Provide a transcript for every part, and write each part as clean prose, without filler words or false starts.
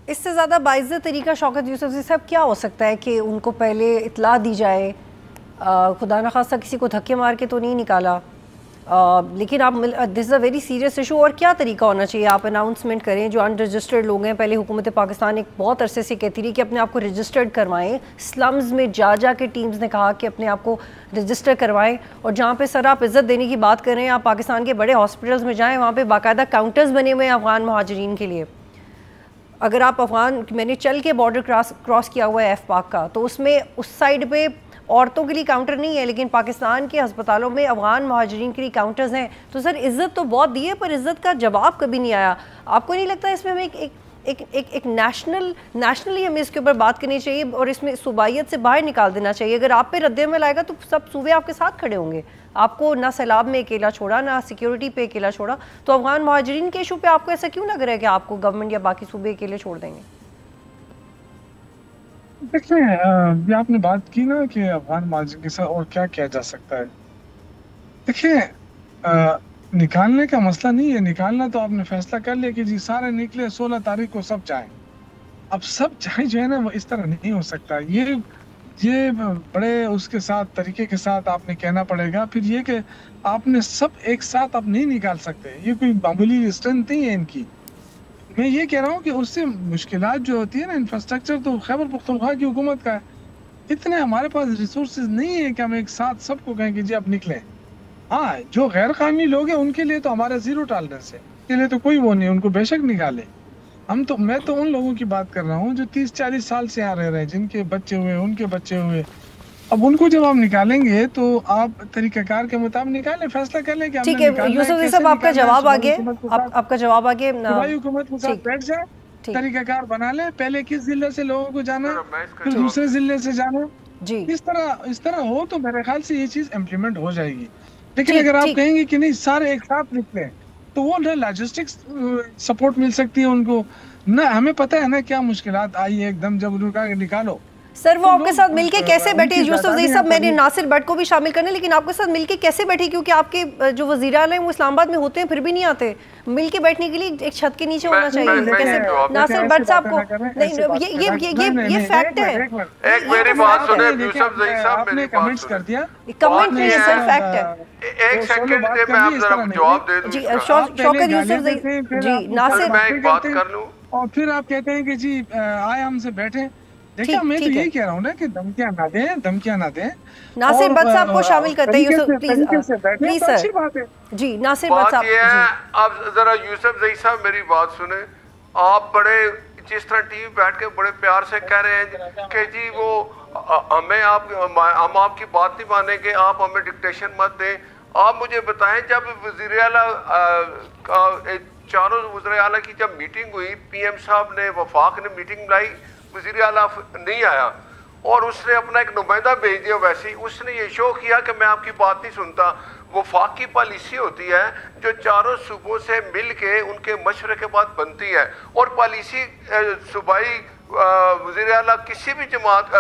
اس سے زیادہ باعزت طریقہ شوکت یوسفزئی صاحب کیا ہو سکتا ہے کہ ان کو پہلے اطلاع دی جائے؟ خدا نخواستہ کسی کو دھکے مار کے تو نہیں نکالا، لیکن آپ دس از اے ویری سیریس ایشو. اور کیا طریقہ ہونا چاہیے؟ آپ اناؤنسمنٹ کریں جو ان رجسٹرڈ لوگ ہیں. پہلے حکومت پاکستان ایک بہت عرصے سے کہتی رہی کہ اپنے آپ کو رجسٹرڈ کروائیں. سلمز میں جا کے ٹیمز نے کہا کہ اپنے آپ کو رجسٹر کروائیں، اور جہاں پہ سر آپ عزت دینے کی بات کر رہے ہیں، آپ پاکستان کے بڑے ہاسپٹلز میں جائیں، وہاں پہ باقاعدہ کاؤنٹرز بنے ہوئے ہیں افغان مہاجرین کے لیے. اگر آپ میں نے چل کے بارڈر کراس کیا ہوا ہے ایف پاک کا، تو اس میں اس سائڈ پہ عورتوں کے لیے کاؤنٹر نہیں ہے، لیکن پاکستان کے ہسپتالوں میں افغان مہاجرین کے لیے کاؤنٹرز ہیں. تو سر عزت تو بہت دی ہے، پر عزت کا جواب کبھی نہیں آیا. آپ کو نہیں لگتا اس میں ہمیں ایک نیشنلی ہمیں اس کے اوپر بات کرنی چاہیے اور اس میں صوبائیت سے باہر نکال دینا چاہیے؟ اگر آپ پہ رد عمل آئے گا تو سب صوبے آپ کے ساتھ کھڑے ہوں گے. آپ کو نہ سیلاب میں اکیلا چھوڑا، نہ سیکیورٹی پہ اکیلا چھوڑا. تو افغان مہاجرین کے ایشو پہ آپ کو ایسا کیوں لگ رہا ہے کہ آپ کو گورنمنٹ یا باقی صوبے اکیلے چھوڑ دیں گے؟ دیکھیں، یہ آپ نے بات کی نا کہ افغان مہاجرین کے ساتھ اور کیا کیا جا سکتا ہے. دیکھیں، نکالنے کا مسئلہ نہیں ہے. نکالنا تو آپ نے فیصلہ کر لیا کہ جی سارے نکلے، 16 تاریخ کو سب جائیں. اب سب جائیں جو ہے نا، وہ اس طرح نہیں ہو سکتا. یہ بڑے اس کے ساتھ طریقے کے ساتھ آپ نے کہنا پڑے گا. پھر یہ کہ آپ نے سب ایک ساتھ آپ نہیں نکال سکتے. یہ کوئی معمولی اسٹرینتھ نہیں ہے ان کی. میں یہ کہہ رہا ہوں کہ اس سے مشکلات جو ہوتی ہے نا، انفراسٹرکچر تو خیبر پختونخوا کی حکومت کا ہے. اتنے ہمارے پاس ریسورسز نہیں ہے کہ ہم ایک ساتھ سب کو کہیں کہ جی اب نکلیں. ہاں، جو غیر قانونی لوگ ہیں ان کے لیے تو ہمارا زیرو ٹالرنس ہے. ان کے لیے تو کوئی وہ نہیں، ان کو بے شک نکالے. میں تو ان لوگوں کی بات کر رہا ہوں جو 30-40 سال سے یہاں رہ رہے ہیں، جن کے بچے ہوئے، ان کے بچے ہوئے. اب ان کو جب آپ نکالیں گے تو آپ طریقہ کار کے مطابق نکالیں، فیصلہ کر لیں کہ ہم نے نکالنا ہے. یوسفزئی صاحب آپ کا جواب آگے، آپ کا جواب آگے. صوبائی حکومت کے ساتھ بیٹھ جائیں، طریقہ کار بنا لیں. پہلے کس ضلع سے لوگوں کو جانا ہے، پھر دوسرے ضلع سے جانا. اس طرح ہو تو میرے خیال سے یہ چیز امپلیمنٹ ہو جائے گی. لیکن اگر آپ کہیں گے کہ نہیں سارے ایک ساتھ نکلیں، تو وہ لاجسٹکس سپورٹ مل سکتی ہے ان کو. نہ ہمیں پتہ ہے نا کیا مشکلات آئی ایک دم جب انہوں نے کہا کہ نکالو. سر وہ آپ کے ساتھ مل کے کیسے بیٹھے؟ یوسفزئی صاحب، میں نے ناصر بٹ کو بھی شامل کرنا، لیکن آپ کے ساتھ مل کے کیسے بیٹھے؟ کیونکہ آپ کے جو وزیر اعلیٰ ہیں وہ اسلام آباد میں ہوتے ہیں، پھر بھی نہیں آتے. مل کے بیٹھنے کے لیے ایک چھت کے نیچے ہونا چاہیے. کیسے ناصر بٹ صاحب کو یہ فیکٹ ہے. ایک میری بات سنیں یوسفزئی صاحب، میری بات سنیں. کمنٹ نہیں ہے سر، فیکٹ ہے. ایک سیکنڈ دے، میں آپ ذرا جواب دے دوں. جی شوکت یوسفزئی، جی ناصر، میں ایک بات کر لوں. اور پھر آپ کہتے ہیں کہ جی آئے ہم سے بیٹھیں. دیکھیں، میں تو یہی کہہ رہا ہوں نا کہ دھمکیاں نہ دیں. ناصر بٹ صاحب کو شامل کرتے ہیں یوسف، please sir. G Nasir but صاحب. بات یہ ہے، اب ذرا یوسفزئی صاحب میری بات سنیں. آپ بڑے جس طرح ٹی وی بیٹھ کے بڑے پیار سے کہہ رہے ہیں کہ جی وہ ہم آپ کی بات نہیں مانیں گے، آپ ہمیں ڈکٹیشن مت دیں. آپ مجھے بتائیں، جب وزیر اعلیٰ چاروں وزراء اعلیٰ کی جب میٹنگ ہوئی، پی ایم صاحب نے، وفاق نے میٹنگ بلائی، وزیر اعلیٰ نہیں آیا اور اس نے اپنا ایک نمائندہ بھیج دیا. ویسے ہی اس نے یہ شو کیا کہ میں آپ کی بات نہیں سنتا. وفاق کی پالیسی ہوتی ہے جو چاروں صوبوں سے مل کے ان کے مشورے کے بعد بنتی ہے، اور پالیسی صوبائی وزیر اعلیٰ کسی بھی جماعت،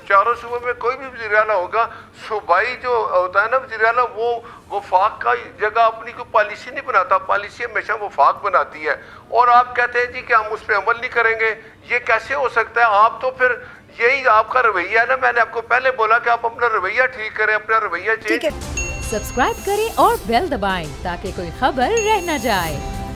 چاروں صوبوں میں کوئی بھی وزیر اعلیٰ ہوگا، صوبائی جو ہوتا ہے نا وزیر اعلیٰ، وہ وفاق کا جگہ اپنی کوئی پالیسی نہیں بناتا، پالیسی ہمیشہ وفاق بناتی ہے. اور آپ کہتے ہیں جی کہ ہم اس پہ عمل نہیں کریں گے. یہ کیسے ہو سکتا ہے؟ آپ تو پھر یہی آپ کا رویہ ہے نا. میں نے آپ کو پہلے بولا کہ آپ اپنا رویہ ٹھیک کریں، اپنا رویہ چینج. سبسکرائب کریں اور بیل دبائیں تاکہ کوئی خبر رہ نہ جائے.